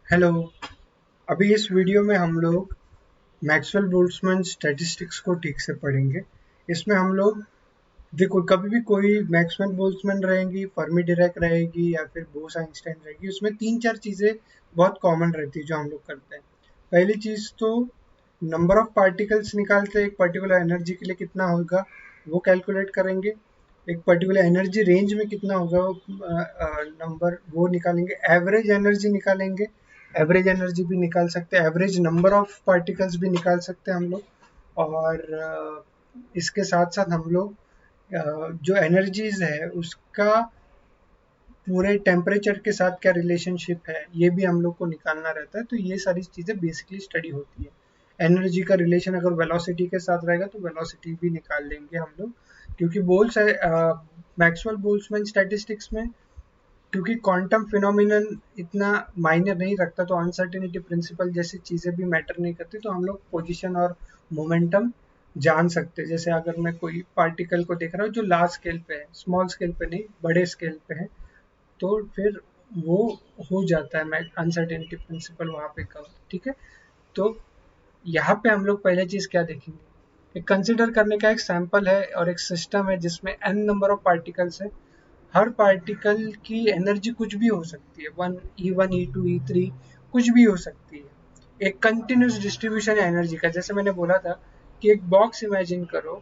Hello. अभी इस video में हम लोग मैक्सवेल बोल्ट्जमैन स्टैटिस्टिक्स को ठीक से पढ़ेंगे। इसमें हम लोग देखो, कभी भी कोई मैक्सवेल बोल्ट्जमैन रहेंगी, फर्मी डिराक रहेगी या फिर बोस आइंस्टाइन रहेगी, उसमें तीन चार चीज़ें बहुत कॉमन रहती है जो हम लोग करते हैं। पहली चीज़ तो नंबर ऑफ पार्टिकल्स निकालते हैं, एक पर्टिकुलर एनर्जी के लिए कितना होगा वो कैलकुलेट करेंगे। एक पर्टिकुलर एनर्जी रेंज में कितना होगा वो नंबर वो निकालेंगे। एवरेज एनर्जी निकालेंगे, एवरेज एनर्जी भी निकाल सकते हैं, एवरेज नंबर ऑफ पार्टिकल्स भी निकाल सकते हैं हम लोग। और इसके साथ साथ हम लोग जो एनर्जीज है उसका पूरे टेम्परेचर के साथ क्या रिलेशनशिप है ये भी हम लोग को निकालना रहता है। तो ये सारी चीज़ें बेसिकली स्टडी होती है। एनर्जी का रिलेशन अगर वेलोसिटी के साथ रहेगा तो वेलोसिटी भी निकाल लेंगे हम लोग, क्योंकि बोल्स मैक्सवेल बोल्ट्जमैन स्टैटिस्टिक्स में क्योंकि क्वांटम फिनोमिनन इतना मायने नहीं रखता, तो अनसर्टेनिटी प्रिंसिपल जैसी चीज़ें भी मैटर नहीं करती, तो हम लोग पोजीशन और मोमेंटम जान सकते हैं। जैसे अगर मैं कोई पार्टिकल को देख रहा हूँ जो लार्ज स्केल पे है, स्मॉल स्केल पे नहीं, बड़े स्केल पे है, तो फिर वो हो जाता है मैं अनसर्टेनिटी प्रिंसिपल वहाँ पे कवर। ठीक है, तो यहाँ पे हम लोग पहले चीज़ क्या देखेंगे, एक कंसिडर करने का एक सैंपल है और एक सिस्टम है जिसमें n नंबर ऑफ पार्टिकल्स है। हर पार्टिकल की एनर्जी कुछ भी हो सकती है, वन E1 E2 E3 कुछ भी हो सकती है। एक कंटिन्यूस डिस्ट्रीब्यूशन है एनर्जी का। जैसे मैंने बोला था कि एक बॉक्स इमेजिन करो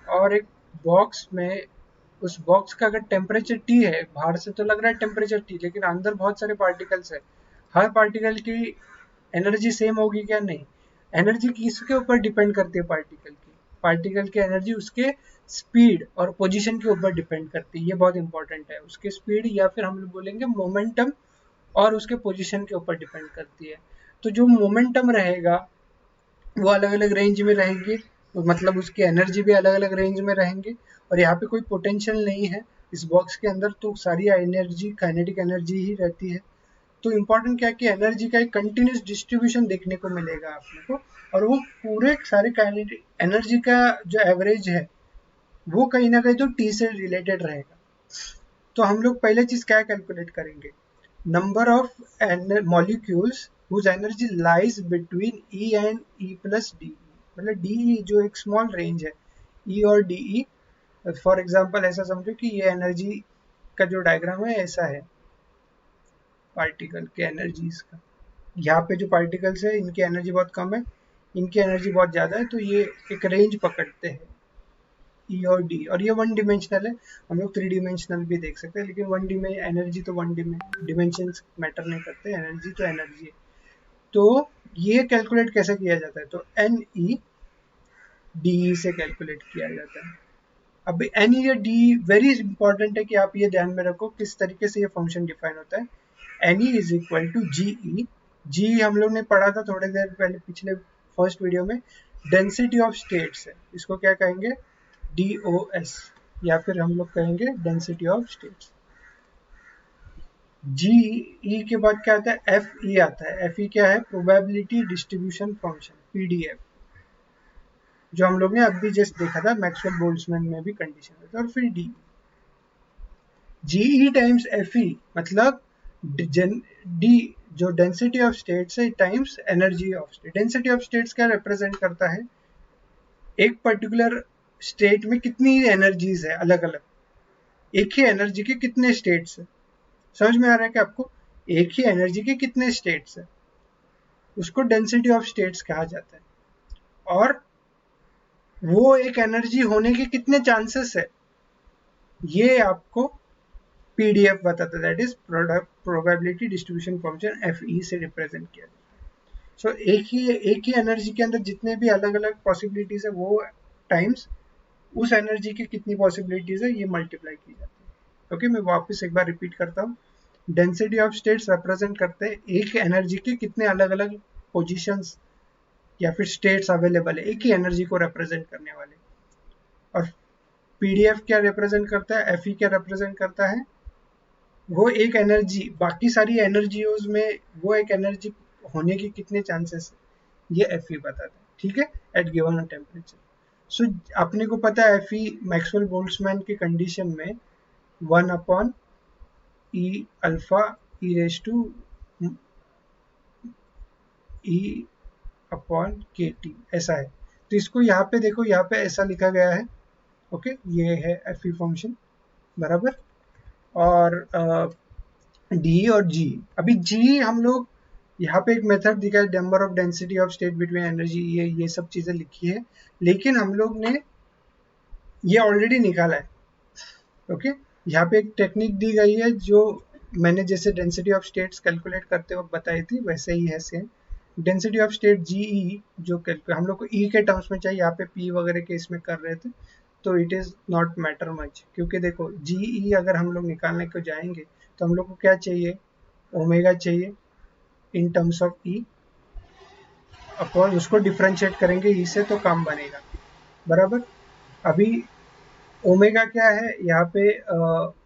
और एक बॉक्स में, उस बॉक्स का अगर टेम्परेचर T है, बाहर से तो लग रहा है टेम्परेचर T, लेकिन अंदर बहुत सारे पार्टिकल्स है। हर पार्टिकल की एनर्जी सेम होगी क्या? नहीं। एनर्जी किसके ऊपर डिपेंड करती है? पार्टिकल की। पार्टिकल की एनर्जी उसके स्पीड और पोजीशन के ऊपर डिपेंड करती है। ये बहुत इंपॉर्टेंट है। उसके स्पीड या फिर हम लोग बोलेंगे मोमेंटम और उसके पोजीशन के ऊपर डिपेंड करती है। तो जो मोमेंटम रहेगा वो अलग अलग रेंज में रहेगी, तो मतलब उसकी एनर्जी भी अलग अलग रेंज में रहेंगी। और यहाँ पे कोई पोटेंशियल नहीं है इस बॉक्स के अंदर, तो सारी एनर्जी काइनेटिक एनर्जी ही रहती है। तो इम्पोर्टेंट क्या है कि एनर्जी का एक कंटिन्यूस डिस्ट्रीब्यूशन देखने को मिलेगा आपने को, और वो पूरे सारे काइनेटिक एनर्जी का जो एवरेज है वो कहीं ना कहीं तो टी से रिलेटेड रहेगा। तो हम लोग पहले चीज क्या कैलकुलेट करेंगे, number of molecules whose energy lies between E and E plus DE। मतलब DE जो एक स्मॉल रेंज है, E और DE। फॉर एग्जांपल ऐसा समझो कि ये एनर्जी का जो डायग्राम है ऐसा है पार्टिकल के एनर्जीज का। यहाँ पे जो पार्टिकल्स है इनकी एनर्जी बहुत कम है, इनकी एनर्जी बहुत ज़्यादा है, तो ये एक रेंज पकड़ते हैं ई और डी। और ये वन डिमेंशनल है, हम लोग थ्री डिमेंशनल भी देख सकते हैं, लेकिन एनर्जी तो वन डिमेंशन मैटर नहीं करते, एनर्जी तो एनर्जी है। तो ये कैलकुलेट कैसे किया जाता है, तो एन ई डी ई से कैलकुलेट किया जाता है। अब एन ई या डी वेरी इंपॉर्टेंट है कि आप ये ध्यान में रखो किस तरीके से ये फंक्शन डिफाइन होता है। N E is equal to G E. जी हम लोग ने पढ़ा था थोड़ी देर पहले पिछले फर्स्ट वीडियो में, डेंसिटी ऑफ स्टेट्स है, इसको क्या कहेंगे, डी ओ एस, या फिर हम लोग कहेंगे डेंसिटी ऑफ स्टेट्स। जी ई के बाद क्या आता है, एफ ई आता है। एफ ई क्या है, प्रोबेबिलिटी डिस्ट्रीब्यूशन फंक्शन, पीडीएफ, जो हम लोग ने अभी जस्ट देखा था मैक्सवेल बोल्ट्जमैन में भी कंडीशन होता है। और फिर D, GE times F E, मतलब डी जो डेंसिटी ऑफ स्टेट्स है times energy of state. Density of states क्या रिप्रेजेंट करता है, एक पर्टिकुलर स्टेट में कितनी एनर्जीज है अलग अलग, एक ही एनर्जी के कितने स्टेट्स है। समझ में आ रहा है कि आपको, एक ही एनर्जी के कितने स्टेट्स है, उसको डेंसिटी ऑफ स्टेट्स कहा जाता है। और वो एक एनर्जी होने के कितने चांसेस है ये आपको पीडीएफ बताता है, that is probability distribution function, F E से रिप्रेजेंट किया जाता है। सो एक ही एनर्जी के अंदर जितने भी अलग अलग पॉसिबिलिटीज है वो टाइम्स उस एनर्जी की कितनी पॉसिबिलिटीज है ये मल्टीप्लाई की जाती है। ओके, मैं वापस एक बार रिपीट करता हूँ। डेंसिटी ऑफ स्टेट्स रिप्रेजेंट करते हैं एक एनर्जी के कितने अलग अलग पोजिशंस या फिर स्टेट्स अवेलेबल है एक ही एनर्जी को रिप्रेजेंट करने वाले। और पीडीएफ क्या रिप्रेजेंट करता है, एफ ई क्या रिप्रेजेंट करता है, वो एक एनर्जी बाकी सारी एनर्जीज में वो एक एनर्जी होने के कितने चांसेस है, ये एफ ई बताता है। ठीक है, एट गिवन टेम्परेचर। सो अपने को पता है एफ ई मैक्सवेल बोल्ट्जमैन की कंडीशन में 1 upon E alpha E raise to E upon K T, ऐसा है। तो इसको यहाँ पे देखो, यहाँ पे ऐसा लिखा गया है, ओके, ये है एफ ई फंक्शन, बराबर। और डी और जी, अभी जी हम लोग यहाँ पे एक मेथड दिखा है, number of density of state between energy, ये सब चीजें लिखी है, लेकिन हम लोग ने ये ऑलरेडी निकाला है, ओके। यहाँ पे एक टेक्निक दी गई है जो मैंने जैसे डेंसिटी ऑफ स्टेट्स कैलकुलेट करते वक्त बताई थी, वैसे ही है same. Density of state GE जो हम लोग को ई के टर्म्स में चाहिए, यहाँ पे पी वगैरह के इसमें कर रहे थे, तो it is not matter much, क्योंकि देखो जीई अगर हम लोग निकालने को जाएंगे तो हम लोग को क्या चाहिए, ओमेगा चाहिए in terms of E, upon उसको डिफ्रेंशिएट करेंगे ई से तो काम बनेगा, बराबर। अभी ओमेगा क्या है, यहाँ पे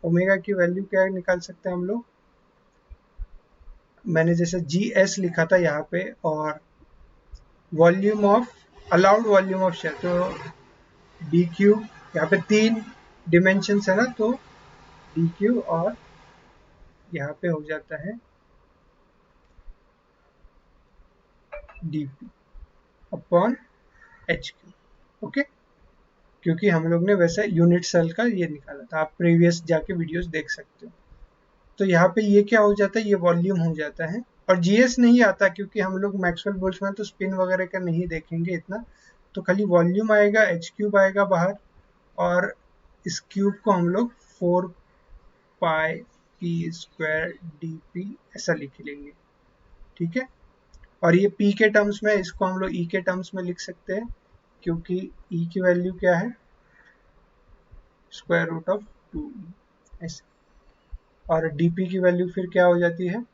ओमेगा की वैल्यू क्या निकाल सकते हैं हम लोग, मैंने जैसे जी एस लिखा था यहाँ पे, और volume of allowed volume of shell, तो डी क्यू, यहाँ पे 3 डिमेंशन है ना, तो डी क्यू और यहाँ पे हो जाता है D P upon H Q, okay. क्योंकि हम लोग ने वैसे यूनिट सेल का ये निकाला था, आप प्रीवियस जाके वीडियोस देख सकते हो। तो यहाँ पे ये क्या हो जाता है, ये वॉल्यूम हो जाता है, और जीएस नहीं आता क्योंकि हम लोग मैक्सवेल बोल्ट्जमैन तो स्पिन वगैरह का नहीं देखेंगे इतना, तो खाली वॉल्यूम आएगा, एच क्यूब आएगा बाहर, और इस क्यूब को हम लोग 4 पाई पी स्क्वायर डी पी ऐसा लिख लेंगे, ठीक है। और ये पी के टर्म्स में, इसको हम लोग ई के टर्म्स में लिख सकते हैं, क्योंकि ई की वैल्यू क्या है, स्क्वायर रूट ऑफ 2 ऐसे, और डीपी की वैल्यू फिर क्या हो जाती है,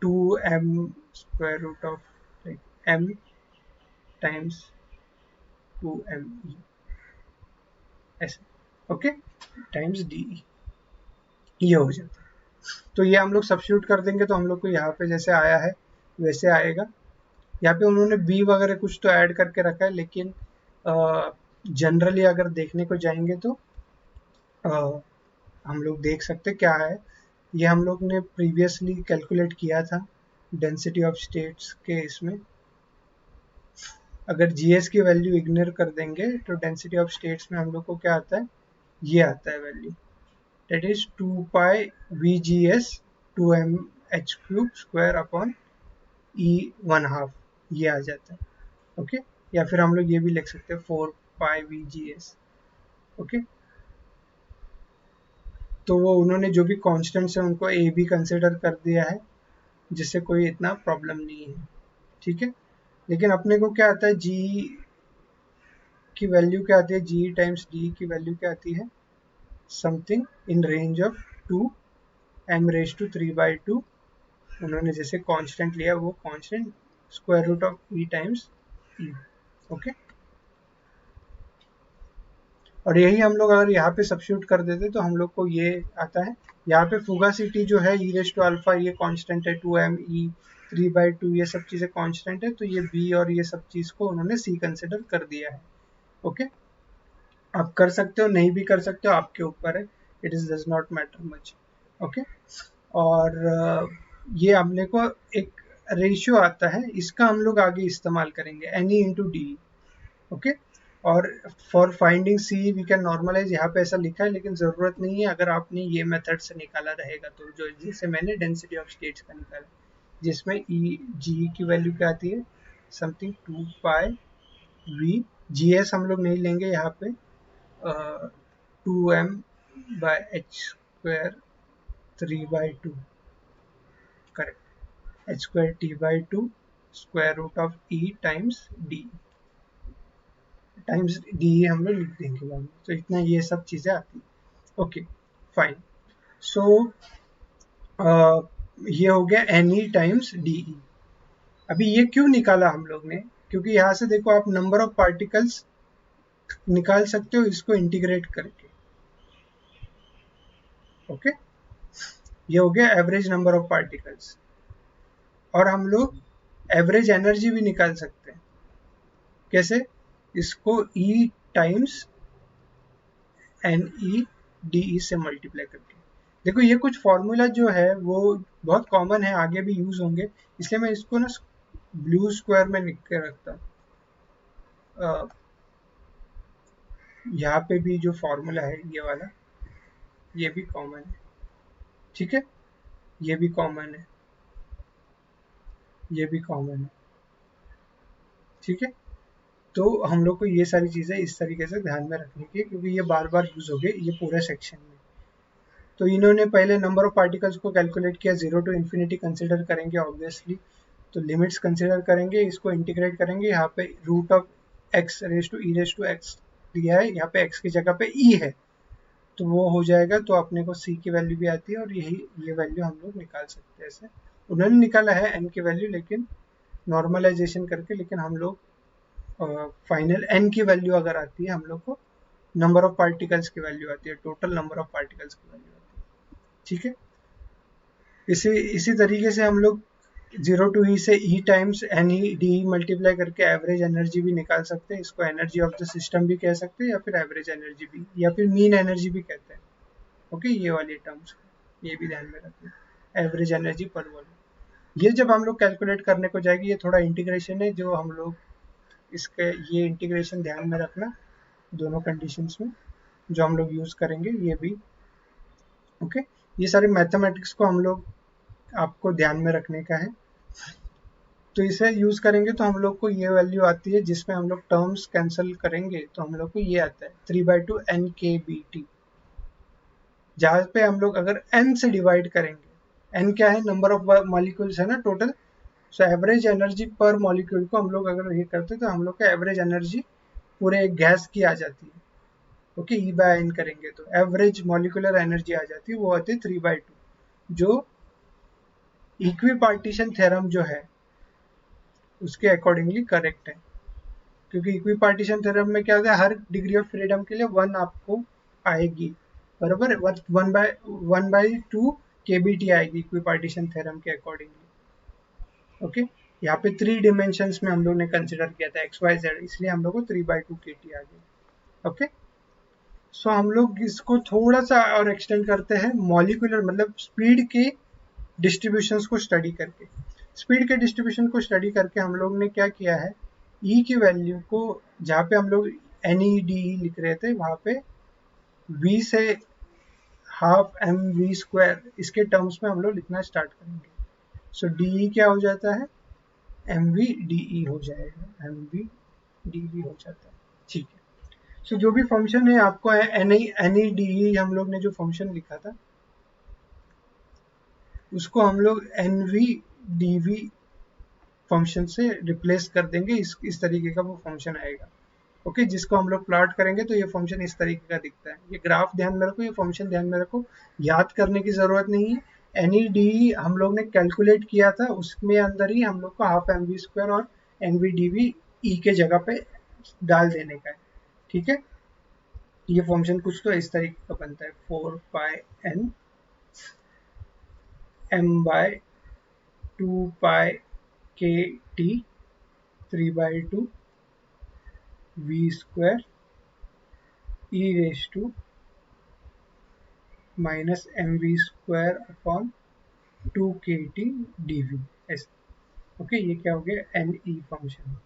2m square root of m times 2me ऐसे, ओके, टाइम्स डी, ये हो जाता है। तो ये हम लोग सब्स्टिट्यूट कर देंगे तो हम लोग को यहाँ पे जैसे आया है वैसे आएगा। यहाँ पे उन्होंने बी वगैरह कुछ तो ऐड करके रखा है, लेकिन जनरली अगर देखने को जाएंगे तो हम लोग देख सकते क्या है, ये हम लोग ने प्रीवियसली कैलकुलेट किया था डेंसिटी ऑफ स्टेट्स के इसमें। अगर जीएस की वैल्यू इग्नोर कर देंगे तो डेंसिटी ऑफ स्टेट्स में हम लोग को क्या आता है, ये आता है value, that is 2 pi VGS 2m h³ square upon E½ ये आ जाता है, ओके। या फिर हम लोग ये भी लिख सकते हैं 4 पाई VGS, ओके। तो वो उन्होंने जो भी कॉन्स्टेंट्स है उनको ए भी कंसिडर कर दिया है, जिससे कोई इतना प्रॉब्लम नहीं है, ठीक है। लेकिन अपने को क्या आता है, जी की वैल्यू क्या आती है, जी टाइम्स डी की वैल्यू क्या आती है, something in range of 2m⁻³ उन्होंने जैसे कांस्टेंट लिया, वो constant square root of E times E, okay. और यही हम लोग अगर यहाँ पे सब्स्टिट्यूट कर देते तो हम लोग को ये आता है, यहाँ पे फुगासिटी जो है e⁻⁴ ये कांस्टेंट है, 2m e 3/2 ये सब चीजें कांस्टेंट है, तो ये b और ये सब चीज को उन्होंने c कंसिडर कर दिया है, ओके। आप कर सकते हो, नहीं भी कर सकते हो, आपके ऊपर है, it is does not matter much, okay. और ये हमने को एक रेशियो आता है, इसका हम लोग आगे इस्तेमाल करेंगे, NE into DE, ओके। और for finding c we can normalise, यहाँ पे ऐसा लिखा है लेकिन जरूरत नहीं है, अगर आपने ये मेथड से निकाला रहेगा तो, जो जैसे मैंने डेंसिटी ऑफ स्टेट्स का निकाला, जिसमें ई जी की वैल्यू क्या आती है, समथिंग 2 पाई वी जीएस हम लोग नहीं लेंगे यहाँ पे, 2m/h² 3/2 correct, h² t/2 square root of E times D, times D हम लोग लिख देंगे बाद में, तो इतना ये सब चीजें आती हैं, ओके फाइन। सो ये हो गया NE टाइम्स DE। अभी ये क्यों निकाला हम लोग ने, क्योंकि यहाँ से देखो आप नंबर ऑफ पार्टिकल्स निकाल सकते हो इसको इंटीग्रेट करके, ओके। ये हो गया एवरेज नंबर ऑफ पार्टिकल्स, और हम लोग एवरेज एनर्जी भी निकाल सकते हैं, कैसे, इसको E टाइम्स NE DE से मल्टीप्लाई करके, देखो ये कुछ फॉर्मूला जो है वो बहुत कॉमन है, आगे भी यूज होंगे, इसलिए मैं इसको ना ब्लू स्क्वायर में लिख के रखता हूँ। यहाँ पे भी जो फॉर्मूला है ये वाला, ये भी कॉमन है, ठीक है, ये भी कॉमन है, ये भी कॉमन है, ठीक है। तो हम लोग को ये सारी चीजें इस तरीके से ध्यान में रखनी है क्योंकि ये बार बार यूज हो गए ये पूरे सेक्शन में। तो इन्होंने पहले नंबर ऑफ पार्टिकल्स को कैलकुलेट किया, 0 टू इन्फिनिटी कंसिडर करेंगे ऑब्वियसली, तो लिमिट्स कंसिडर करेंगे, इसको इंटीग्रेट करेंगे, यहाँ पे root of x raise to E raise to x दिया है, यहाँ पे एक्स की जगह पे ई है, तो वो हो जाएगा, तो अपने को सी की वैल्यू भी आती है और यही ये वैल्यू हम लोग निकाल सकते हैं ऐसे। उन्होंने निकाला है एन की वैल्यू लेकिन नॉर्मलाइजेशन करके, लेकिन हम लोग फाइनल एन की वैल्यू अगर आती है हम लोग को नंबर ऑफ पार्टिकल्स की वैल्यू आती है, टोटल नंबर ऑफ पार्टिकल्स की वैल्यू आती है, ठीक है। इसी इसी तरीके से हम लोग 0 टू ई से E times N E D multiply करके एवरेज एनर्जी भी निकाल सकते हैं, इसको एनर्जी ऑफ द सिस्टम भी कह सकते हैं या फिर एवरेज एनर्जी भी या फिर मीन एनर्जी भी कहते हैं, ओके, ये वाली टर्म्स ये भी ध्यान में रखना, एवरेज एनर्जी पर वॉल्यूम। ये जब हम लोग कैलकुलेट करने को जाएगी, ये थोड़ा इंटीग्रेशन है जो हम लोग इसके, ये इंटीग्रेशन ध्यान में रखना दोनों कंडीशंस में जो हम लोग यूज करेंगे ये भी, ओके। ये सारे मैथमेटिक्स को हम लोग आपको ध्यान में रखने का है। तो इसे यूज करेंगे तो हम लोग को ये वैल्यू आती है जिसमें हम लोग टर्म्स कैंसिल करेंगे तो हम लोग को ये आता है 3/2 NKBT, जहाँ पे हम लोग अगर n से डिवाइड करेंगे, n क्या है, नंबर ऑफ मॉलिक्यूल्स है ना टोटल, सो एवरेज एनर्जी पर मॉलिक्यूल को हम लोग अगर ये करते तो हम लोग का एवरेज एनर्जी पूरे एक गैस की आ जाती है, ओके, ई बाय एन करेंगे तो एवरेज मॉलिक्यूलर एनर्जी आ जाती है, वो आती है 3/2, जो इक्वी पार्टीशन थ्योरम जो है उसके अकॉर्डिंगली करेक्ट है, क्योंकि इक्वी पार्टीशन थ्योरम में क्या होता है, हर डिग्री ऑफ फ्रीडम के लिए 1 आपको आएगी, बराबर, 1/2 KBT आएगी इक्वी पार्टीशन थ्योरम के अकॉर्डिंगली, ओके। यहाँ पे 3 डिमेंशंस में हम लोग ने कंसिडर किया था एक्स वाई जेड, इसलिए हम लोग को 3/2 KT आ गई, ओके। सो हम लोग इसको थोड़ा सा और एक्सटेंड करते हैं मॉलिक्यूलर मतलब स्पीड के डिस्ट्रीब्यूशंस को स्टडी करके। स्पीड के डिस्ट्रीब्यूशन को स्टडी करके हम लोग ने क्या किया है, ई की वैल्यू को जहाँ पे हम लोग NEDE लिख रहे थे वहाँ पे v से हाफ mv² इसके टर्म्स में हम लोग लिखना स्टार्ट करेंगे, सो DE क्या हो जाता है, mvDE हो जाएगा, mvDE हो जाता है, ठीक है। सो जो भी फंक्शन है आपको NEDE हम लोग ने जो फंक्शन लिखा था उसको हम लोग NVDV फंक्शन से रिप्लेस कर देंगे, इस तरीके का वो फंक्शन आएगा, ओके, जिसको हम लोग प्लॉट करेंगे तो ये फंक्शन इस तरीके का दिखता है। ये ग्राफ ध्यान में रखो, ये फंक्शन ध्यान में रखो, याद करने की जरूरत नहीं है। NEDE हम लोग ने कैलकुलेट किया था, उसमें अंदर ही हम लोग को हाफ mv² और NVDV ई के जगह पे डाल देने का है, ठीक है। ये फंक्शन कुछ तो इस तरीके का बनता है, 4πn m/2π/KT 3/2 v² e raised to minus mv² upon 2KT dv ऐसे, ओके। ये क्या हो गया, NE function,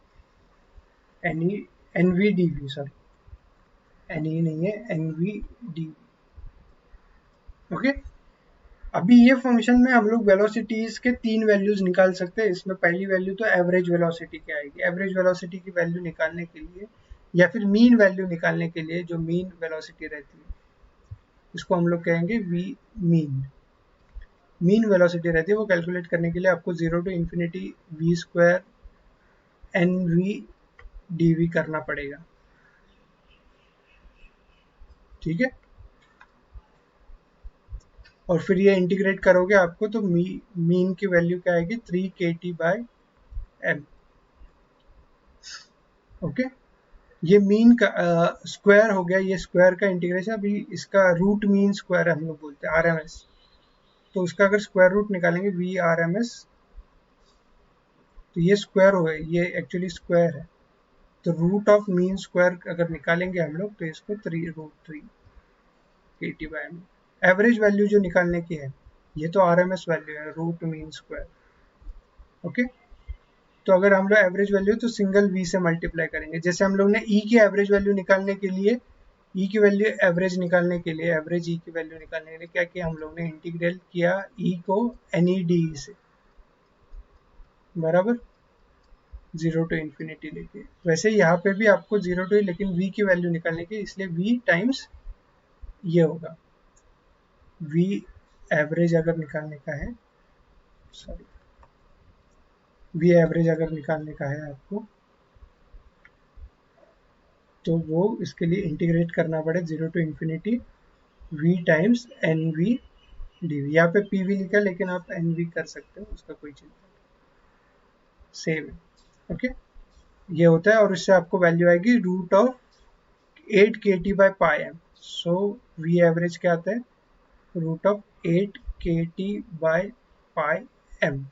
NVDV, sorry NE नहीं है, NVDV, ओके। अभी ये फंक्शन में हम लोग वेलोसिटीज के 3 वैल्यूज निकाल सकते हैं। इसमें पहली वैल्यू तो एवरेज वेलोसिटी की आएगी, एवरेज वेलोसिटी की वैल्यू निकालने के लिए या फिर मीन वैल्यू निकालने के लिए जो मीन वेलोसिटी रहती है इसको हम लोग कहेंगे वी मीन, मीन वेलोसिटी रहती है, वो कैलकुलेट करने के लिए आपको 0 टू इन्फिनिटी v² NVDV करना पड़ेगा, ठीक है। और फिर ये इंटीग्रेट करोगे आपको तो मीन की वैल्यू क्या आएगी, 3KT/m, ओके। ये मीन का स्क्वायर हो गया, ये स्क्वायर का इंटीग्रेशन, अभी इसका रूट मीन स्क्वायर हम लोग बोलते हैं RMS, तो उसका अगर स्क्वायर रूट निकालेंगे VRMS, तो ये स्क्वायर हो गया, ये एक्चुअली स्क्वायर है, तो रूट ऑफ मीन स्क्वायर अगर निकालेंगे हम लोग तो इसको 3√3 KT/m, एवरेज वैल्यू जो निकालने की है, ये तो आरएमएस वैल्यू है, रूट मीन स्क्वायर। ओके, तो अगर हम लोग एवरेज वैल्यू तो सिंगल वी से मल्टीप्लाई करेंगे। जैसे हम लोग ने ई की एवरेज वैल्यू निकालने के लिए, ई की वैल्यू एवरेज निकालने के लिए, एवरेज ई की वैल्यू निकालने के लिए क्या किया हम लोग ने, इंटीग्रेट किया ई को एनईडी से, बराबर, जीरो टू इन्फिनिटी लेके। वैसे यहाँ पे भी आपको जीरो टू, लेकिन वी की वैल्यू निकालने की, इसलिए वी टाइम्स ये होगा, वी एवरेज अगर निकालने का है, सॉरी, वी एवरेज अगर निकालने का है आपको, तो वो इसके लिए इंटीग्रेट करना पड़े zero to infinity V times N V D V. यहाँ पे पी वी लिखा, लेकिन आप एन वी कर सकते हो, उसका कोई चिंता नहीं, सेम है। ओके, ये होता है, और इससे आपको वैल्यू आएगी root of 8 K T by pi M. So we average क्या आता है, root of 8 K T by pi M.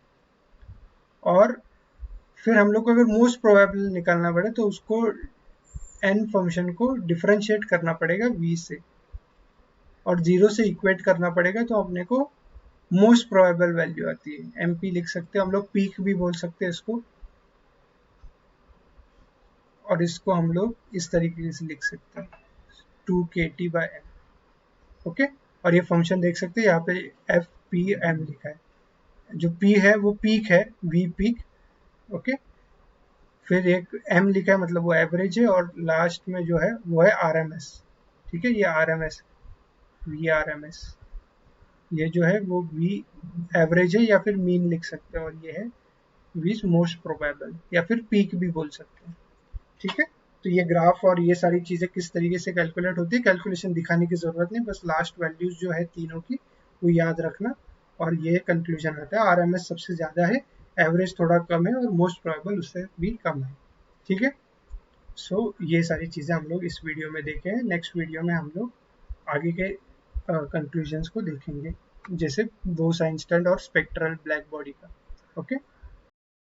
और फिर हम लोग को अगर मोस्ट प्रोबेबल निकालना पड़े तो उसको एन फंक्शन को डिफरेंशिएट करना पड़ेगा वी से, और जीरो से इक्वेट करना पड़ेगा, तो अपने को मोस्ट प्रोबेबल वैल्यू आती है, एमपी लिख सकते हैं हम लोग, पीक भी बोल सकते हैं इसको, और इसको हम लोग इस तरीके से लिख सकते हैं, 2 के टी बाई एम। ओके, और ये फंक्शन देख सकते हैं यहाँ पे एफ पी एम लिखा है, जो पी है वो पीक है, वी पीक। ओके, फिर एक एम लिखा है, मतलब वो एवरेज है, और लास्ट में जो है वो है आर एम एस। ठीक है, ये R M S, V R M S, ये जो है वो वी एवरेज है या फिर मीन लिख सकते हैं, और ये है वी मोस्ट प्रोबेबल या फिर पीक भी बोल सकते हैं। ठीक है, तो ये ग्राफ और ये सारी चीज़ें किस तरीके से कैलकुलेट होती है, कैलकुलेशन दिखाने की ज़रूरत नहीं, बस लास्ट वैल्यूज जो है तीनों की वो याद रखना, और ये कंक्लूजन आता है। आरएमएस सबसे ज़्यादा है, एवरेज थोड़ा कम है, और मोस्ट प्रोबेबल उससे भी कम है। ठीक है, सो ये सारी चीज़ें हम लोग इस वीडियो में देखे हैं। नेक्स्ट वीडियो में हम लोग आगे के कंक्लूजन्स को देखेंगे, जैसे बोस आइंस्टाइन और स्पेक्ट्रल ब्लैक बॉडी का। ओके।